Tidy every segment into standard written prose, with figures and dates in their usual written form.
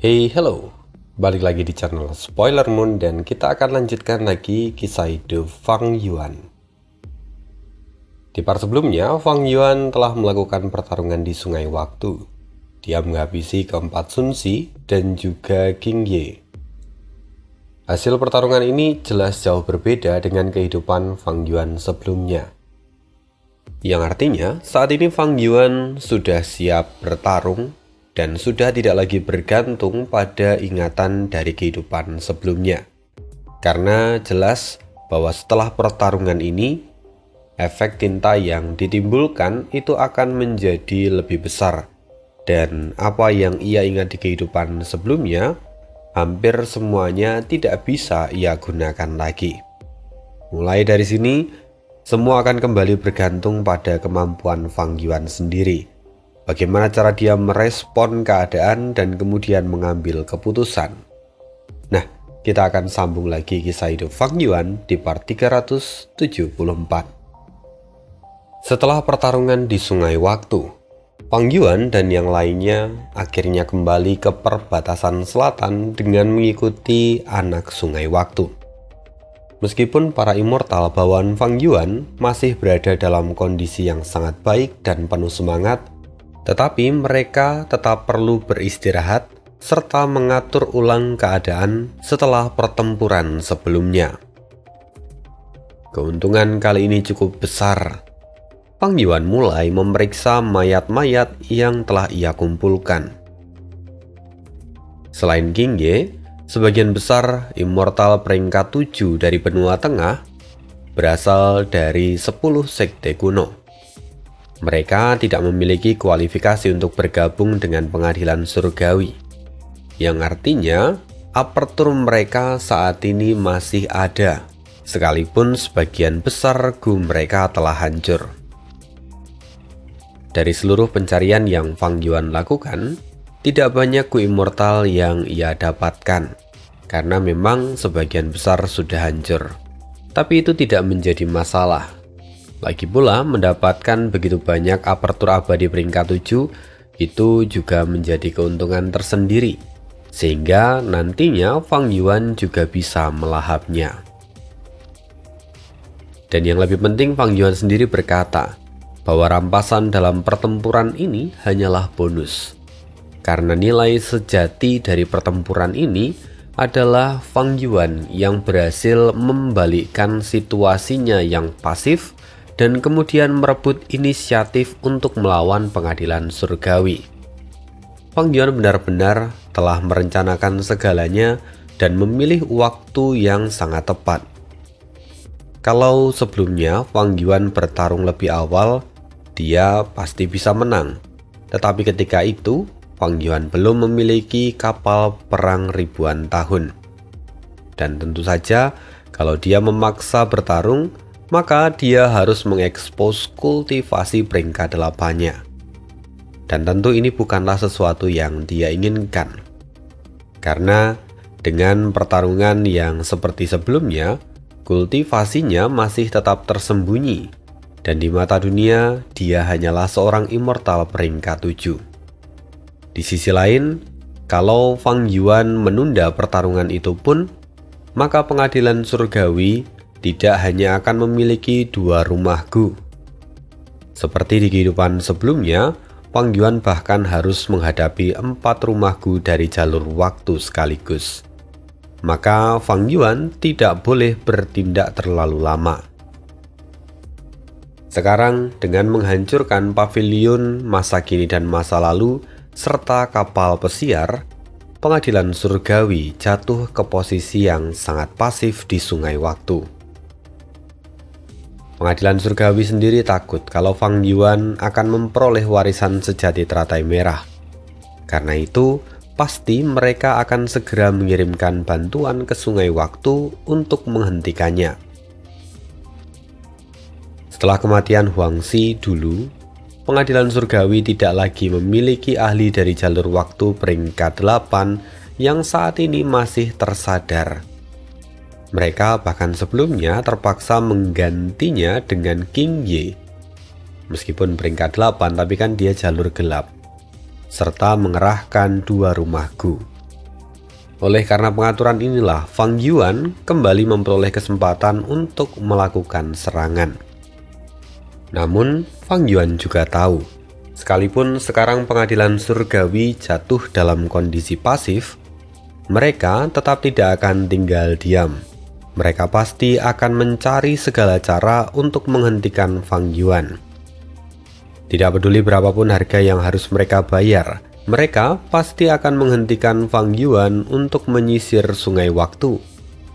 Hey, hello. Balik lagi di channel Spoiler Moon dan kita akan lanjutkan lagi kisah hidup Fang Yuan. Di part sebelumnya, Fang Yuan telah melakukan pertarungan di Sungai Waktu. Dia menghabisi keempat Sun Si dan juga King Ye. Hasil pertarungan ini jelas jauh berbeda dengan kehidupan Fang Yuan sebelumnya. Yang artinya, saat ini Fang Yuan sudah siap bertarung dan sudah tidak lagi bergantung pada ingatan dari kehidupan sebelumnya. Karena jelas bahwa setelah pertarungan ini, efek tinta yang ditimbulkan itu akan menjadi lebih besar. Dan apa yang ia ingat di kehidupan sebelumnya, hampir semuanya tidak bisa ia gunakan lagi. Mulai dari sini, semua akan kembali bergantung pada kemampuan Fang Yuan sendiri. Bagaimana cara dia merespon keadaan dan kemudian mengambil keputusan. Nah, kita akan sambung lagi kisah hidup Fang Yuan di part 374. Setelah pertarungan di Sungai Waktu, Fang Yuan dan yang lainnya akhirnya kembali ke perbatasan selatan dengan mengikuti anak Sungai Waktu. Meskipun para immortal bawaan Fang Yuan masih berada dalam kondisi yang sangat baik dan penuh semangat, tetapi mereka tetap perlu beristirahat serta mengatur ulang keadaan setelah pertempuran sebelumnya. Keuntungan kali ini cukup besar. Fang Yuan mulai memeriksa mayat-mayat yang telah ia kumpulkan. Selain King Ye, sebagian besar immortal peringkat 7 dari benua tengah berasal dari 10 sekte kuno. Mereka tidak memiliki kualifikasi untuk bergabung dengan pengadilan surgawi, yang artinya apertur mereka saat ini masih ada, sekalipun sebagian besar gu mereka telah hancur. Dari seluruh pencarian yang Fang Yuan lakukan, tidak banyak gu immortal yang ia dapatkan, karena memang sebagian besar sudah hancur. Tapi itu tidak menjadi masalah. Lagi pula mendapatkan begitu banyak apertur abadi peringkat 7 itu juga menjadi keuntungan tersendiri, sehingga nantinya Fang Yuan juga bisa melahapnya. Dan yang lebih penting, Fang Yuan sendiri berkata bahwa rampasan dalam pertempuran ini hanyalah bonus, karena nilai sejati dari pertempuran ini adalah Fang Yuan yang berhasil membalikkan situasinya yang pasif dan kemudian merebut inisiatif untuk melawan pengadilan surgawi. Fang Yuan benar-benar telah merencanakan segalanya dan memilih waktu yang sangat tepat. Kalau sebelumnya Fang Yuan bertarung lebih awal, dia pasti bisa menang. Tetapi ketika itu, Fang Yuan belum memiliki kapal perang ribuan tahun. Dan tentu saja, kalau dia memaksa bertarung, maka dia harus mengekspos kultivasi peringkat 8-nya. Dan tentu ini bukanlah sesuatu yang dia inginkan. Karena dengan pertarungan yang seperti sebelumnya, kultivasinya masih tetap tersembunyi. Dan di mata dunia, dia hanyalah seorang immortal peringkat 7. Di sisi lain, kalau Fang Yuan menunda pertarungan itu pun, maka pengadilan surgawi tidak hanya akan memiliki 2 rumah gu. Seperti di kehidupan sebelumnya, Fang Yuan bahkan harus menghadapi 4 rumah gu dari jalur waktu sekaligus. Maka Fang Yuan tidak boleh bertindak terlalu lama. Sekarang dengan menghancurkan pavilion masa kini dan masa lalu, serta kapal pesiar, pengadilan surgawi jatuh ke posisi yang sangat pasif di Sungai Waktu. Pengadilan surgawi sendiri takut kalau Fang Yuan akan memperoleh warisan sejati teratai merah. Karena itu, pasti mereka akan segera mengirimkan bantuan ke Sungai Waktu untuk menghentikannya. Setelah kematian Huangxi dulu, pengadilan surgawi tidak lagi memiliki ahli dari jalur waktu peringkat 8 yang saat ini masih tersadar. Mereka bahkan sebelumnya terpaksa menggantinya dengan King Ye. Meskipun peringkat 8, tapi kan dia jalur gelap. Serta mengerahkan 2 rumah gu. Oleh karena pengaturan inilah, Fang Yuan kembali memperoleh kesempatan untuk melakukan serangan. Namun, Fang Yuan juga tahu, sekalipun sekarang pengadilan surgawi jatuh dalam kondisi pasif, mereka tetap tidak akan tinggal diam. Mereka pasti akan mencari segala cara untuk menghentikan Fang Yuan. Tidak peduli berapapun harga yang harus mereka bayar, mereka pasti akan menghentikan Fang Yuan untuk menyisir Sungai Waktu,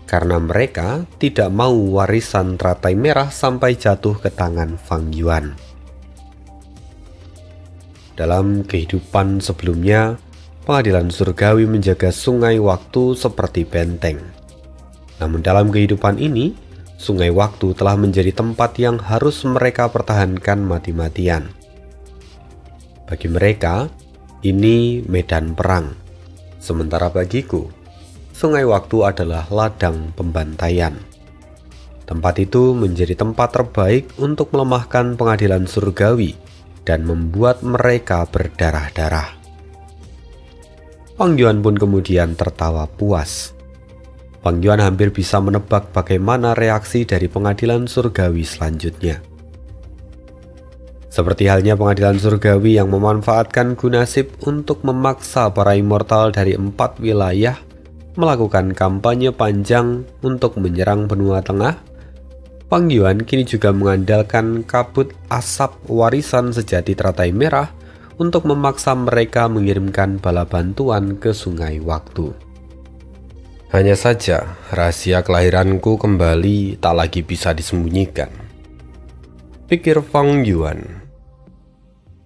karena mereka tidak mau warisan teratai merah sampai jatuh ke tangan Fang Yuan. Dalam kehidupan sebelumnya, pengadilan surgawi menjaga Sungai Waktu seperti benteng. Namun dalam kehidupan ini, Sungai Waktu telah menjadi tempat yang harus mereka pertahankan mati-matian. Bagi mereka, ini medan perang. Sementara bagiku, Sungai Waktu adalah ladang pembantaian. Tempat itu menjadi tempat terbaik untuk melemahkan pengadilan surgawi dan membuat mereka berdarah-darah. Fang Yuan pun kemudian tertawa puas. Fang Yuan hampir bisa menebak bagaimana reaksi dari pengadilan surgawi selanjutnya. Seperti halnya pengadilan surgawi yang memanfaatkan Gunasip untuk memaksa para immortal dari 4 wilayah melakukan kampanye panjang untuk menyerang benua tengah, Fang Yuan kini juga mengandalkan kabut asap warisan sejati teratai merah untuk memaksa mereka mengirimkan bala bantuan ke Sungai Waktu. Hanya saja, rahasia kelahiranku kembali tak lagi bisa disembunyikan, pikir Fang Yuan.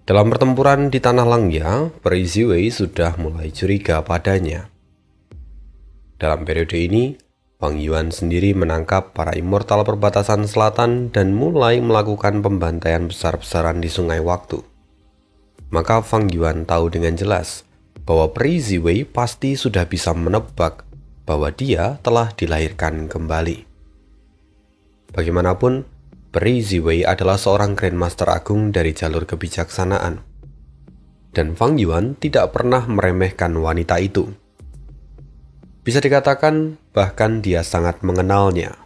Dalam pertempuran di Tanah Langya, Peri Ziwei sudah mulai curiga padanya. Dalam periode ini, Fang Yuan sendiri menangkap para immortal perbatasan selatan dan mulai melakukan pembantaian besar-besaran di Sungai Waktu. Maka Fang Yuan tahu dengan jelas bahwa Peri Ziwei pasti sudah bisa menebak bahwa dia telah dilahirkan kembali. Bagaimanapun, Peri Ziwei adalah seorang Grandmaster Agung dari jalur kebijaksanaan. Dan Fang Yuan tidak pernah meremehkan wanita itu. Bisa dikatakan bahkan dia sangat mengenalnya.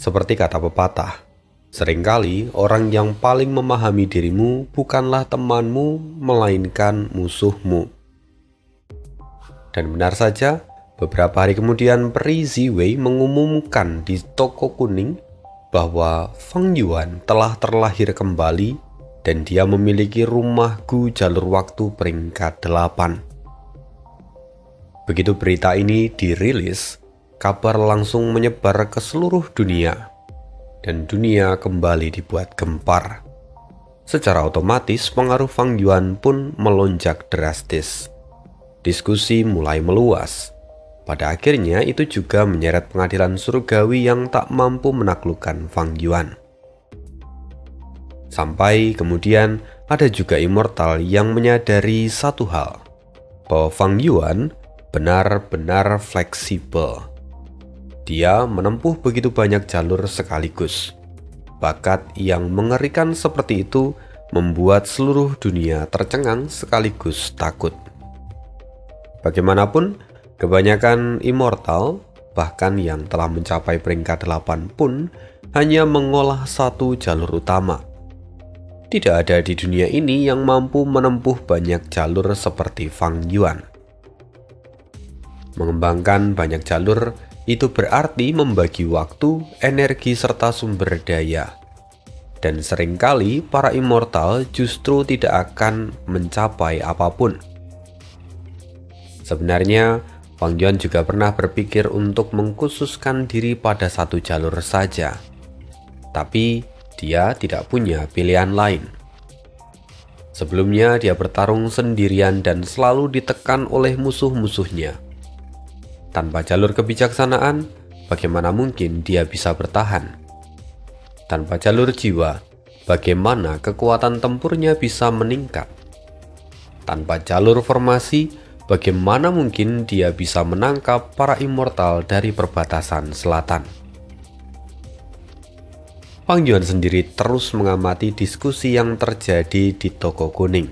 Seperti kata pepatah, seringkali orang yang paling memahami dirimu bukanlah temanmu, melainkan musuhmu. Dan benar saja, beberapa hari kemudian Peri Ziwei mengumumkan di toko kuning bahwa Fang Yuan telah terlahir kembali dan dia memiliki rumah Gu jalur waktu peringkat 8. Begitu berita ini dirilis, kabar langsung menyebar ke seluruh dunia dan dunia kembali dibuat gempar. Secara otomatis pengaruh Fang Yuan pun melonjak drastis. Diskusi mulai meluas. Pada akhirnya itu juga menyeret pengadilan surgawi yang tak mampu menaklukkan Fang Yuan. Sampai kemudian ada juga immortal yang menyadari satu hal, bahwa Fang Yuan benar-benar fleksibel. Dia menempuh begitu banyak jalur sekaligus. Bakat yang mengerikan seperti itu membuat seluruh dunia tercengang sekaligus takut. Bagaimanapun, kebanyakan immortal, bahkan yang telah mencapai peringkat 8 pun, hanya mengolah satu jalur utama. Tidak ada di dunia ini yang mampu menempuh banyak jalur seperti Fang Yuan. Mengembangkan banyak jalur itu berarti membagi waktu, energi, serta sumber daya. Dan seringkali para immortal justru tidak akan mencapai apapun. Sebenarnya, Fang Yuan juga pernah berpikir untuk mengkhususkan diri pada satu jalur saja. Tapi, dia tidak punya pilihan lain. Sebelumnya, dia bertarung sendirian dan selalu ditekan oleh musuh-musuhnya. Tanpa jalur kebijaksanaan, bagaimana mungkin dia bisa bertahan? Tanpa jalur jiwa, bagaimana kekuatan tempurnya bisa meningkat? Tanpa jalur formasi, bagaimana mungkin dia bisa menangkap para immortal dari perbatasan selatan? Fang Yuan sendiri terus mengamati diskusi yang terjadi di toko kuning.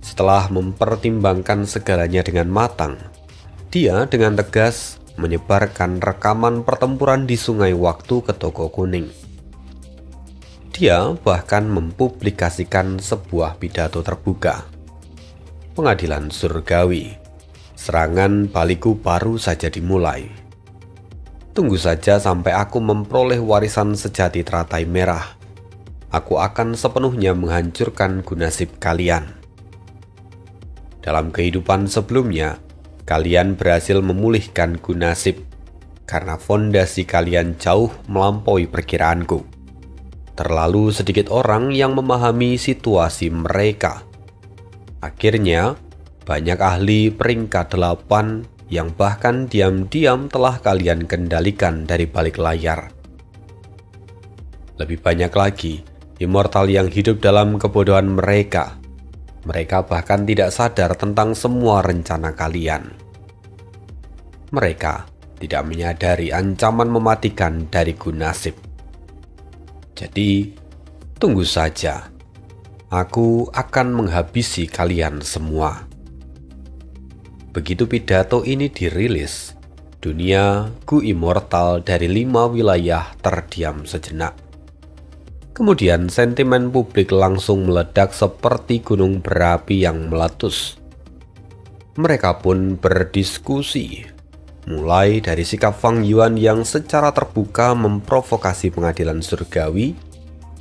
Setelah mempertimbangkan segalanya dengan matang, Dia dengan tegas menyebarkan rekaman pertempuran di Sungai Waktu ke Toko Kuning. Dia bahkan mempublikasikan sebuah pidato terbuka. Pengadilan surgawi, serangan balikku baru saja dimulai. Tunggu saja sampai aku memperoleh warisan sejati teratai merah. Aku akan sepenuhnya menghancurkan gunasib kalian. Dalam kehidupan sebelumnya, kalian berhasil memulihkan gunasib karena fondasi kalian jauh melampaui perkiraanku. Terlalu sedikit orang yang memahami situasi mereka. Akhirnya, banyak ahli peringkat 8 yang bahkan diam-diam telah kalian kendalikan dari balik layar. Lebih banyak lagi, immortal yang hidup dalam kebodohan mereka. Mereka bahkan tidak sadar tentang semua rencana kalian. Mereka tidak menyadari ancaman mematikan dari gunasib. Jadi, tunggu saja. Aku akan menghabisi kalian semua. Begitu pidato ini dirilis, dunia Gu Immortal dari 5 wilayah terdiam sejenak. Kemudian sentimen publik langsung meledak seperti gunung berapi yang meletus. Mereka pun berdiskusi, mulai dari sikap Fang Yuan yang secara terbuka memprovokasi pengadilan surgawi,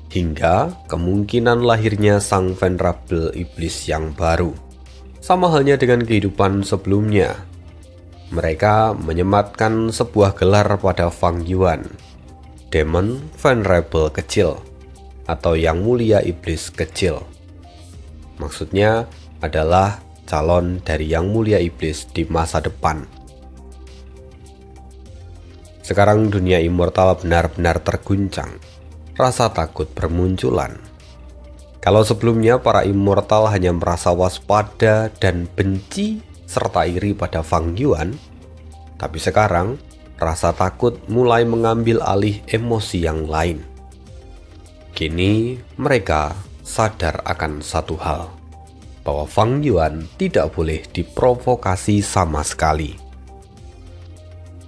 hingga kemungkinan lahirnya sang venerable iblis yang baru. Sama halnya dengan kehidupan sebelumnya, mereka menyematkan sebuah gelar pada Fang Yuan, Demon Venerable Kecil, atau yang mulia iblis kecil. Maksudnya adalah calon dari yang mulia iblis di masa depan. Sekarang dunia immortal benar-benar terguncang. Rasa takut bermunculan. Kalau sebelumnya para immortal hanya merasa waspada dan benci serta iri pada Fang Yuan, tapi sekarang rasa takut mulai mengambil alih emosi yang lain. Kini mereka sadar akan satu hal, bahwa Fang Yuan tidak boleh diprovokasi sama sekali.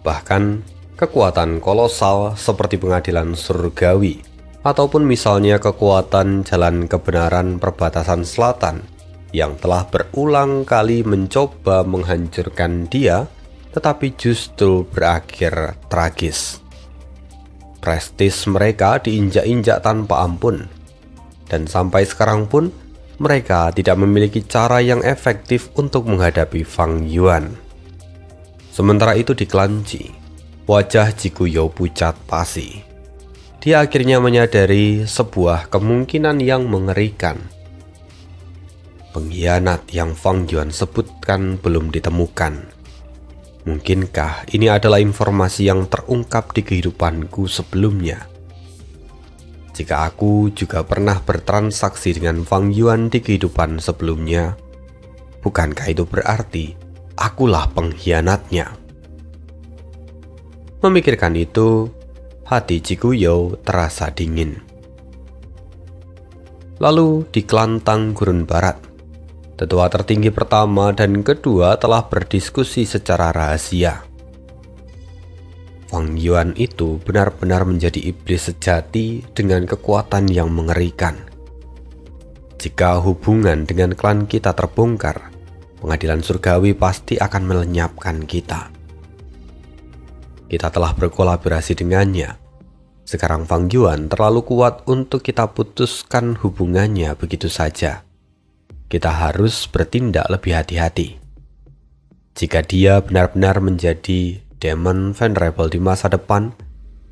Bahkan kekuatan kolosal seperti pengadilan surgawi, ataupun misalnya kekuatan jalan kebenaran perbatasan selatan yang telah berulang kali mencoba menghancurkan dia, tetapi justru berakhir tragis. Prestis mereka diinjak-injak tanpa ampun, dan sampai sekarang pun mereka tidak memiliki cara yang efektif untuk menghadapi Fang Yuan. Sementara itu di klan Ji, wajah Jiguyo pucat pasi. Dia akhirnya menyadari sebuah kemungkinan yang mengerikan. Pengkhianat yang Fang Yuan sebutkan belum ditemukan. Mungkinkah ini adalah informasi yang terungkap di kehidupanku sebelumnya? Jika aku juga pernah bertransaksi dengan Fang Yuan di kehidupan sebelumnya, bukankah itu berarti akulah pengkhianatnya? Memikirkan itu, hati Jiguyo terasa dingin. Lalu di Klantang Gurun Barat, tetua tertinggi pertama dan kedua telah berdiskusi secara rahasia. Fang Yuan itu benar-benar menjadi iblis sejati dengan kekuatan yang mengerikan. Jika hubungan dengan klan kita terbongkar, pengadilan surgawi pasti akan melenyapkan kita. Kita telah berkolaborasi dengannya. Sekarang Fang Yuan terlalu kuat untuk kita putuskan hubungannya begitu saja. Kita harus bertindak lebih hati-hati. Jika dia benar-benar menjadi Demon Venerable di masa depan,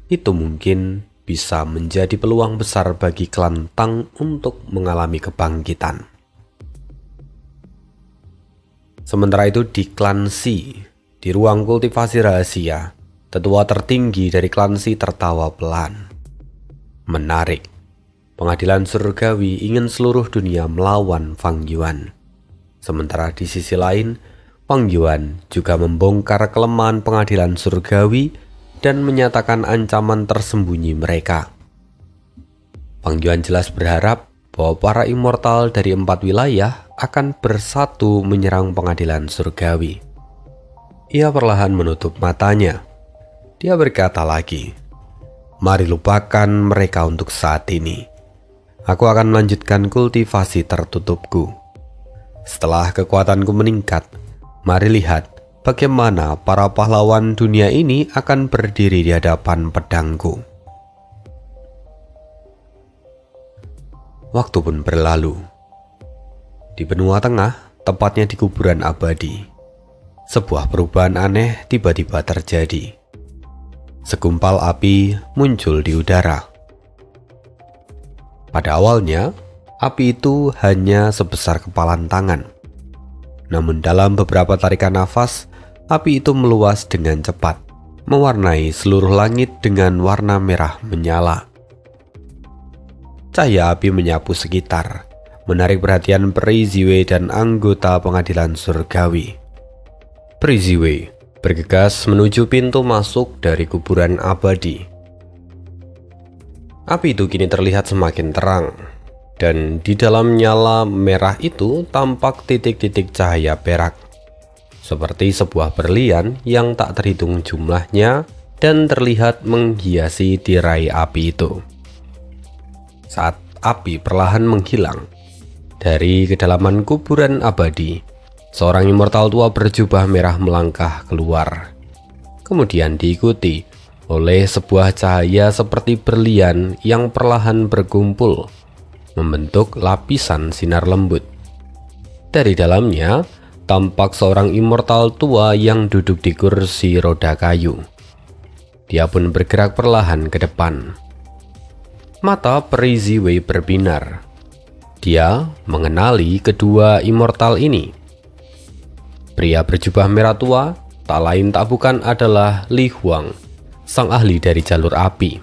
itu mungkin bisa menjadi peluang besar bagi klan Tang untuk mengalami kebangkitan. Sementara itu di klan Si, di ruang kultivasi rahasia, tetua tertinggi dari klan Si tertawa pelan. Menarik. Pengadilan surgawi ingin seluruh dunia melawan Fang Yuan. Sementara di sisi lain, Fang Yuan juga membongkar kelemahan pengadilan surgawi dan menyatakan ancaman tersembunyi mereka. Fang Yuan jelas berharap bahwa para immortal dari 4 wilayah akan bersatu menyerang pengadilan surgawi. Ia perlahan menutup matanya. Dia berkata lagi, "Mari lupakan mereka untuk saat ini. Aku akan melanjutkan kultivasi tertutupku. Setelah kekuatanku meningkat, mari lihat bagaimana para pahlawan dunia ini akan berdiri di hadapan pedangku." Waktu pun berlalu. Di benua tengah, tepatnya di kuburan abadi, sebuah perubahan aneh tiba-tiba terjadi. Segumpal api muncul di udara. Pada awalnya, api itu hanya sebesar kepalan tangan. Namun dalam beberapa tarikan nafas, api itu meluas dengan cepat, mewarnai seluruh langit dengan warna merah menyala. Cahaya api menyapu sekitar, menarik perhatian Peri Ziwei dan anggota pengadilan surgawi. Peri Ziwei bergegas menuju pintu masuk dari kuburan abadi. Api itu kini terlihat semakin terang, dan di dalam nyala merah itu tampak titik-titik cahaya perak, seperti sebuah berlian yang tak terhitung jumlahnya dan terlihat menghiasi tirai api itu. Saat api perlahan menghilang, dari kedalaman kuburan abadi, seorang immortal tua berjubah merah melangkah keluar. Kemudian diikuti oleh sebuah cahaya seperti berlian yang perlahan berkumpul, membentuk lapisan sinar lembut. Dari dalamnya, tampak seorang immortal tua yang duduk di kursi roda kayu. Dia pun bergerak perlahan ke depan. Mata Peri Ziwei berbinar. Dia mengenali kedua immortal ini. Pria berjubah merah tua tak lain tak bukan adalah Li Huang, sang ahli dari jalur api.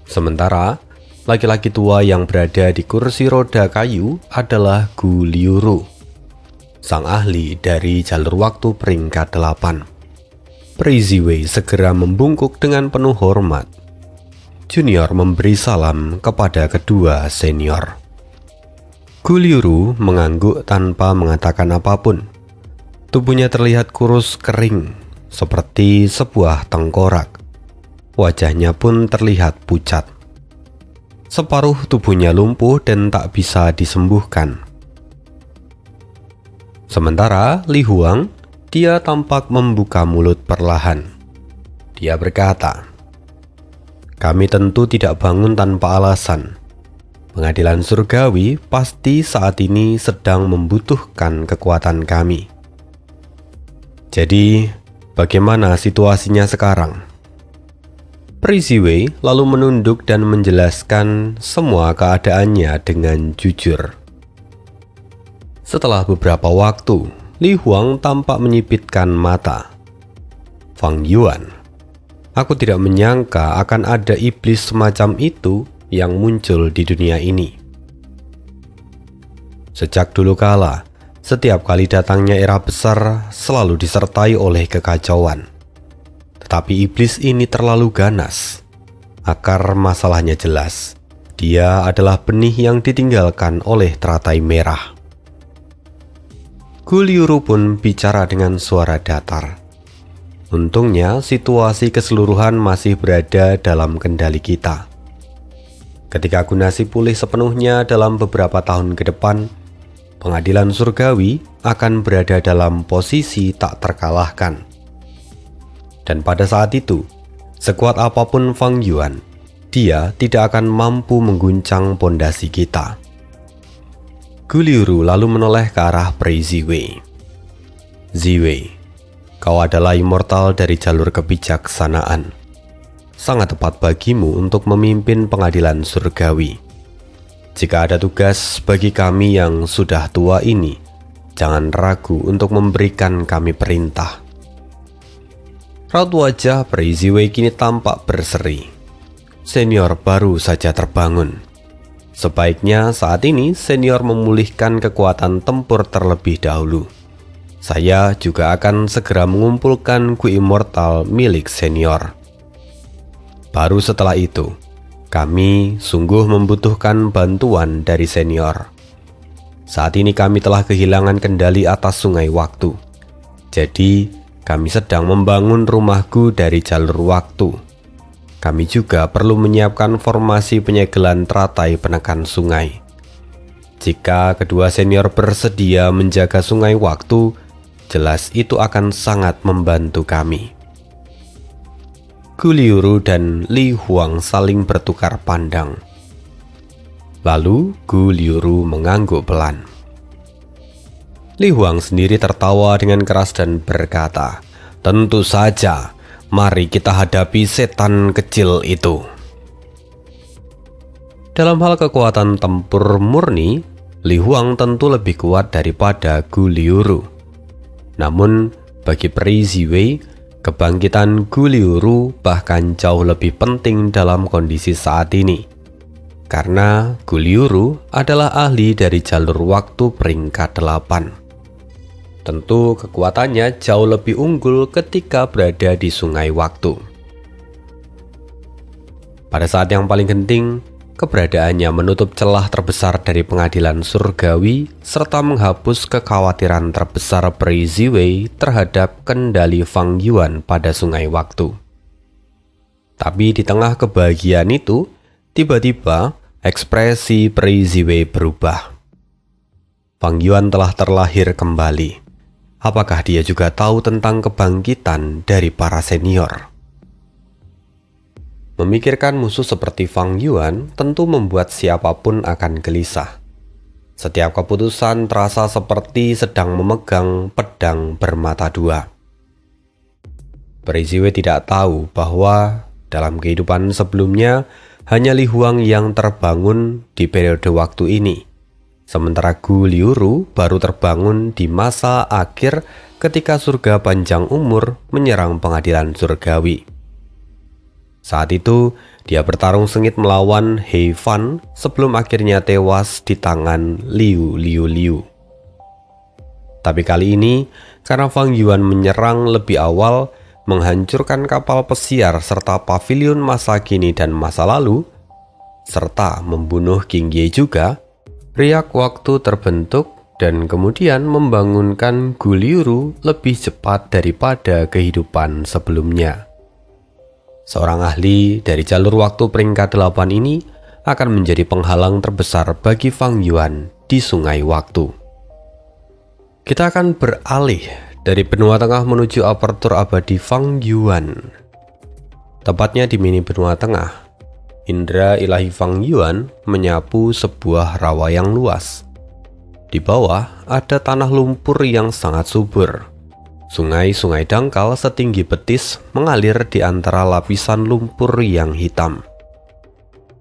Sementara laki-laki tua yang berada di kursi roda kayu adalah Gu Liuru, sang ahli dari jalur waktu peringkat 8. Peri Ziwei segera membungkuk dengan penuh hormat. Junior memberi salam kepada kedua senior. Gu Liuru mengangguk tanpa mengatakan apapun. Tubuhnya terlihat kurus kering, seperti sebuah tengkorak. Wajahnya pun terlihat pucat. Separuh tubuhnya lumpuh dan tak bisa disembuhkan. Sementara Li Huang, dia tampak membuka mulut perlahan. Dia berkata, "Kami tentu tidak bangun tanpa alasan. Pengadilan surgawi pasti saat ini sedang membutuhkan kekuatan kami. Jadi, bagaimana situasinya sekarang?" Peri Ziwei lalu menunduk dan menjelaskan semua keadaannya dengan jujur. Setelah beberapa waktu, Li Huang tampak menyipitkan mata. "Fang Yuan, aku tidak menyangka akan ada iblis semacam itu yang muncul di dunia ini. Sejak dulu kala, setiap kali datangnya era besar selalu disertai oleh kekacauan. Tetapi iblis ini terlalu ganas. Akar masalahnya jelas. Dia adalah benih yang ditinggalkan oleh teratai merah." Gu Liuru pun bicara dengan suara datar. "Untungnya situasi keseluruhan masih berada dalam kendali kita. Ketika Gunasi pulih sepenuhnya dalam beberapa tahun ke depan, pengadilan surgawi akan berada dalam posisi tak terkalahkan. Dan pada saat itu, sekuat apapun Fang Yuan, dia tidak akan mampu mengguncang pondasi kita." Gu Liuru lalu menoleh ke arah Peri Ziwei. "Ziwei, kau adalah immortal dari jalur kebijaksanaan. Sangat tepat bagimu untuk memimpin pengadilan surgawi. Jika ada tugas bagi kami yang sudah tua ini, jangan ragu untuk memberikan kami perintah." Raut wajah Peri Ziwei kini tampak berseri. Senior baru saja terbangun. Sebaiknya saat ini senior memulihkan kekuatan tempur terlebih dahulu. Saya juga akan segera mengumpulkan Gu Immortal milik senior. Baru setelah itu, kami sungguh membutuhkan bantuan dari senior. Saat ini kami telah kehilangan kendali atas sungai waktu. Jadi, Kami sedang membangun rumah Gu dari jalur waktu. Kami juga perlu menyiapkan formasi penyegelan teratai penekan sungai. Jika kedua senior bersedia menjaga sungai waktu, jelas itu akan sangat membantu kami. Gu Liuru dan Li Huang saling bertukar pandang. Lalu Gu Liuru mengangguk pelan. Li Huang sendiri tertawa dengan keras dan berkata, "Tentu saja, mari kita hadapi setan kecil itu." Dalam hal kekuatan tempur murni, Li Huang tentu lebih kuat daripada Gu Liuru. Namun, bagi Peri Ziwei, kebangkitan Gu Liuru bahkan jauh lebih penting dalam kondisi saat ini. Karena Gu Liuru adalah ahli dari jalur waktu peringkat 8. Tentu kekuatannya jauh lebih unggul ketika berada di sungai waktu. Pada saat yang paling genting, keberadaannya menutup celah terbesar dari pengadilan surgawi serta menghapus kekhawatiran terbesar Peri Ziwei terhadap kendali Fang Yuan pada sungai waktu. Tapi di tengah kebahagiaan itu, tiba-tiba ekspresi Peri Ziwei berubah. Fang Yuan telah terlahir kembali. Apakah dia juga tahu tentang kebangkitan dari para senior? Memikirkan musuh seperti Fang Yuan tentu membuat siapapun akan gelisah. Setiap keputusan terasa seperti sedang memegang pedang bermata dua. Peri Ziwei tidak tahu bahwa dalam kehidupan sebelumnya hanya Li Huang yang terbangun di periode waktu ini. Sementara Gu Liuru baru terbangun di masa akhir ketika surga panjang umur menyerang pengadilan surgawi. Saat itu, dia bertarung sengit melawan He Fan sebelum akhirnya tewas di tangan Liu. Tapi kali ini, karena Fang Yuan menyerang lebih awal, menghancurkan kapal pesiar serta pavilion masa kini dan masa lalu, serta membunuh Qing Ye juga, riak waktu terbentuk dan kemudian membangunkan Gu Liuru lebih cepat daripada kehidupan sebelumnya. Seorang ahli dari jalur waktu peringkat 8 ini akan menjadi penghalang terbesar bagi Fang Yuan di sungai waktu. Kita akan beralih dari benua tengah menuju apertur abadi Fang Yuan. Tepatnya di mini benua tengah, indera ilahi Fang Yuan menyapu sebuah rawa yang luas. Di bawah ada tanah lumpur yang sangat subur. Sungai-sungai dangkal setinggi betis mengalir di antara lapisan lumpur yang hitam.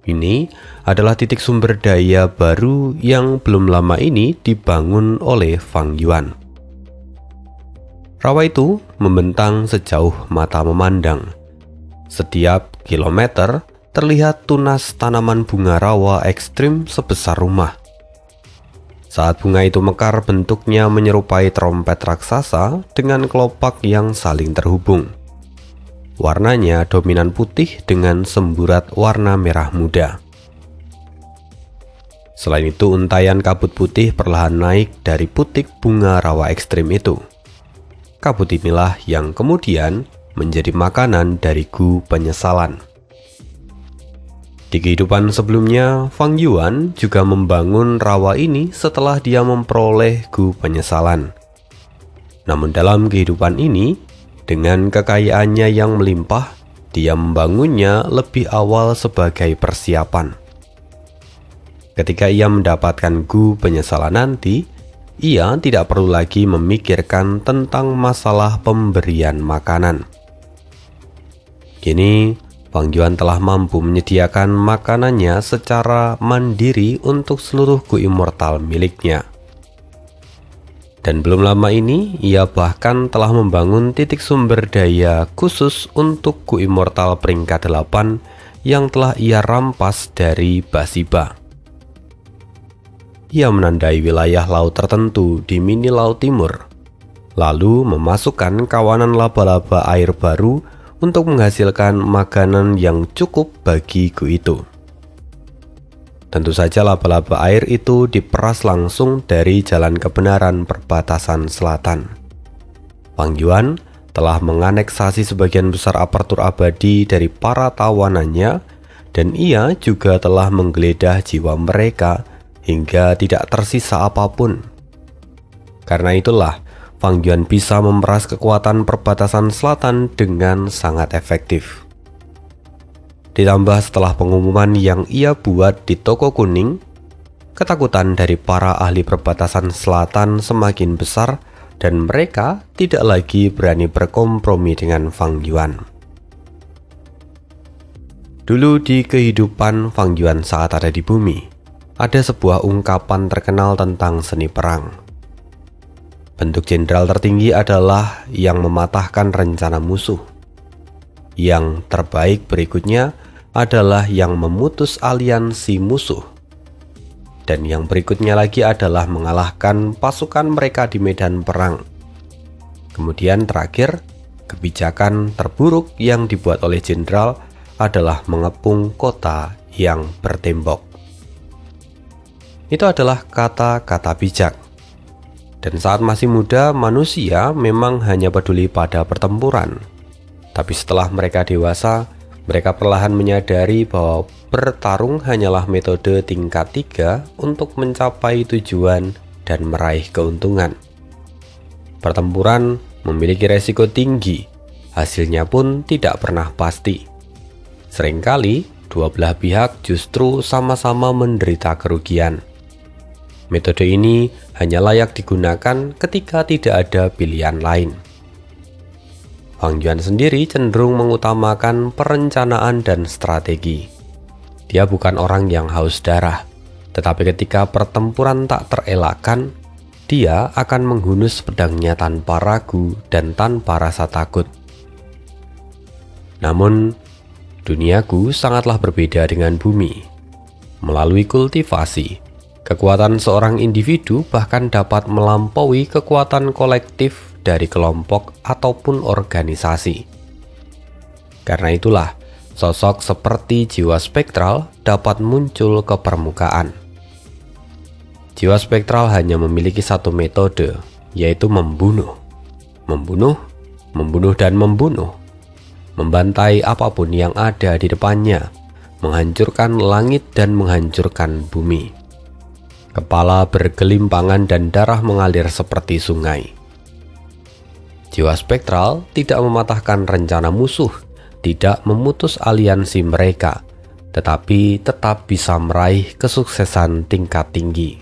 Ini adalah titik sumber daya baru yang belum lama ini dibangun oleh Fang Yuan. Rawa itu membentang sejauh mata memandang. Setiap kilometer terlihat tunas tanaman bunga rawa ekstrim sebesar rumah. Saat bunga itu mekar, bentuknya menyerupai trompet raksasa dengan kelopak yang saling terhubung. Warnanya dominan putih dengan semburat warna merah muda. Selain itu, untayan kabut putih perlahan naik dari putik bunga rawa ekstrim itu. Kabut inilah yang kemudian menjadi makanan dari Gu penyesalan. Di kehidupan sebelumnya, Fang Yuan juga membangun rawa ini setelah dia memperoleh Gu penyesalan. Namun dalam kehidupan ini, dengan kekayaannya yang melimpah, dia membangunnya lebih awal sebagai persiapan. Ketika ia mendapatkan Gu penyesalan nanti, ia tidak perlu lagi memikirkan tentang masalah pemberian makanan. Kini, Fang Yuan telah mampu menyediakan makanannya secara mandiri untuk seluruh Gu immortal miliknya. Dan belum lama ini, ia bahkan telah membangun titik sumber daya khusus untuk Gu immortal peringkat 8 yang telah ia rampas dari Basiba. Ia menandai wilayah laut tertentu di mini laut timur, lalu memasukkan kawanan laba-laba air baru untuk menghasilkan makanan yang cukup bagi Gu itu. Tentu saja laba-laba air itu diperas langsung dari jalan kebenaran perbatasan selatan. Fang Yuan telah menganeksasi sebagian besar aparatur abadi dari para tawanannya, dan ia juga telah menggeledah jiwa mereka hingga tidak tersisa apapun. Karena itulah, Fang Yuan bisa memeras kekuatan perbatasan selatan dengan sangat efektif. Ditambah setelah pengumuman yang ia buat di toko kuning, ketakutan dari para ahli perbatasan selatan semakin besar dan mereka tidak lagi berani berkompromi dengan Fang Yuan. Dulu di kehidupan Fang Yuan saat ada di bumi, ada sebuah ungkapan terkenal tentang seni perang. Bentuk jenderal tertinggi adalah yang mematahkan rencana musuh. Yang terbaik berikutnya adalah yang memutus aliansi musuh. Dan yang berikutnya lagi adalah mengalahkan pasukan mereka di medan perang. Kemudian terakhir, kebijakan terburuk yang dibuat oleh jenderal adalah mengepung kota yang bertembok. Itu adalah kata-kata bijak. Dan saat masih muda, manusia memang hanya peduli pada pertempuran. Tapi setelah mereka dewasa, mereka perlahan menyadari bahwa bertarung hanyalah metode tingkat 3 untuk mencapai tujuan dan meraih keuntungan. Pertempuran memiliki resiko tinggi, hasilnya pun tidak pernah pasti. Seringkali, dua belah pihak justru sama-sama menderita kerugian. Metode ini hanya layak digunakan ketika tidak ada pilihan lain. Fang Yuan sendiri cenderung mengutamakan perencanaan dan strategi. Dia bukan orang yang haus darah, tetapi ketika pertempuran tak terelakkan, dia akan menghunus pedangnya tanpa ragu dan tanpa rasa takut. Namun, duniaku sangatlah berbeda dengan bumi. Melalui kultivasi, kekuatan seorang individu bahkan dapat melampaui kekuatan kolektif dari kelompok ataupun organisasi. Karena itulah, sosok seperti jiwa spektral dapat muncul ke permukaan. Jiwa spektral hanya memiliki satu metode, yaitu membunuh. Membunuh dan membunuh. Membantai apapun yang ada di depannya, menghancurkan langit dan menghancurkan bumi. Kepala bergelimpangan dan darah mengalir seperti sungai. Jiwa spektral tidak mematahkan rencana musuh, tidak memutus aliansi mereka, tetapi tetap bisa meraih kesuksesan tingkat tinggi.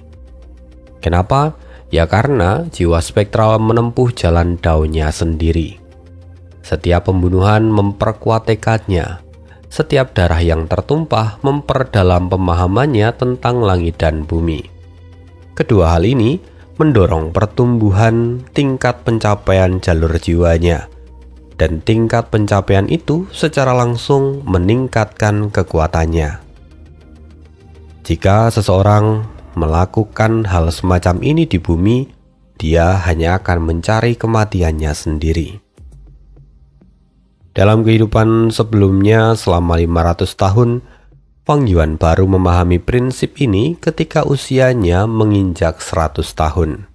Kenapa? Ya karena jiwa spektral menempuh jalan daunnya sendiri. Setiap pembunuhan memperkuat tekadnya. Setiap darah yang tertumpah memperdalam pemahamannya tentang langit dan bumi. Kedua hal ini mendorong pertumbuhan tingkat pencapaian jalur jiwanya, dan tingkat pencapaian itu secara langsung meningkatkan kekuatannya. Jika seseorang melakukan hal semacam ini di bumi, dia hanya akan mencari kematiannya sendiri. Dalam kehidupan sebelumnya selama 500 tahun, Fang Yuan baru memahami prinsip ini ketika usianya menginjak 100 tahun.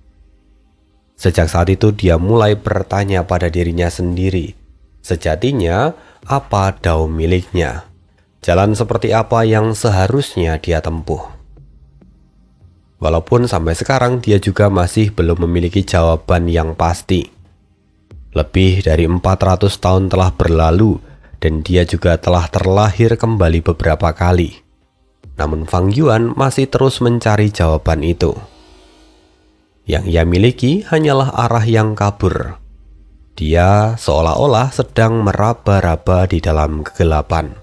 Sejak saat itu dia mulai bertanya pada dirinya sendiri, sejatinya apa dao miliknya? Jalan seperti apa yang seharusnya dia tempuh? Walaupun sampai sekarang dia juga masih belum memiliki jawaban yang pasti. Lebih dari 400 tahun telah berlalu, dan dia juga telah terlahir kembali beberapa kali. Namun Fang Yuan masih terus mencari jawaban itu. Yang ia miliki hanyalah arah yang kabur. Dia seolah-olah sedang meraba-raba di dalam kegelapan.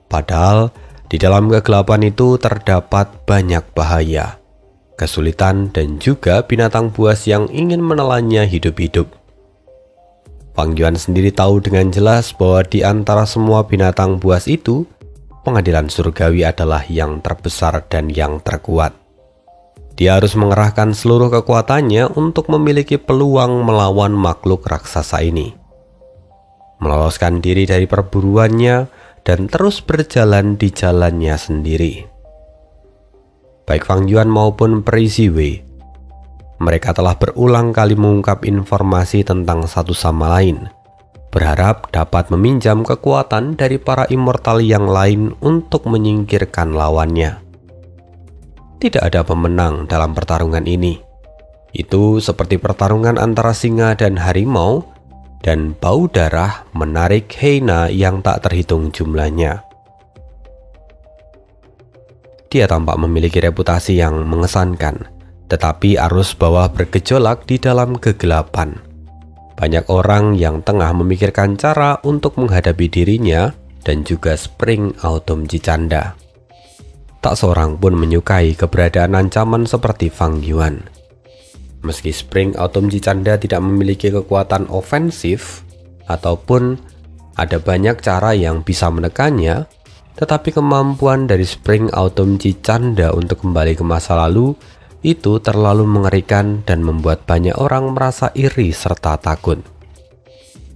Padahal di dalam kegelapan itu terdapat banyak bahaya, kesulitan, dan juga binatang buas yang ingin menelannya hidup-hidup. Fang Yuan sendiri tahu dengan jelas bahwa di antara semua binatang buas itu, pengadilan surgawi adalah yang terbesar dan yang terkuat. Dia harus mengerahkan seluruh kekuatannya untuk memiliki peluang melawan makhluk raksasa ini, meloloskan diri dari perburuannya, dan terus berjalan di jalannya sendiri. Baik Fang Yuan maupun Peri Ziwei, Mereka telah berulang kali mengungkap informasi tentang satu sama lain, berharap dapat meminjam kekuatan dari para immortal yang lain untuk menyingkirkan lawannya. Tidak ada pemenang dalam pertarungan ini. Itu seperti pertarungan antara singa dan harimau, dan bau darah menarik hyena yang tak terhitung jumlahnya. Dia tampak memiliki reputasi yang mengesankan, tetapi arus bawah bergejolak di dalam kegelapan. Banyak orang yang tengah memikirkan cara untuk menghadapi dirinya dan juga Spring Autumn Cicanda. Tak seorang pun menyukai keberadaan ancaman seperti Fang Yuan. Meski Spring Autumn Cicanda tidak memiliki kekuatan ofensif ataupun ada banyak cara yang bisa menekannya, tetapi kemampuan dari Spring Autumn Cicanda untuk kembali ke masa lalu itu terlalu mengerikan dan membuat banyak orang merasa iri serta takut.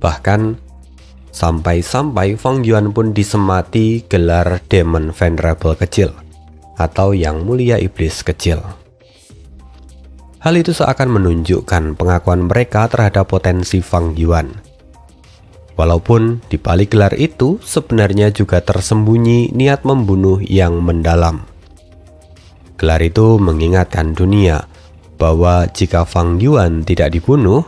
Bahkan, sampai-sampai Fang Yuan pun disemati gelar Demon Venerable kecil, atau yang mulia iblis kecil. Hal itu seakan menunjukkan pengakuan mereka terhadap potensi Fang Yuan. Walaupun di balik gelar itu sebenarnya juga tersembunyi niat membunuh yang mendalam. Gelar itu mengingatkan dunia bahwa jika Fang Yuan tidak dibunuh,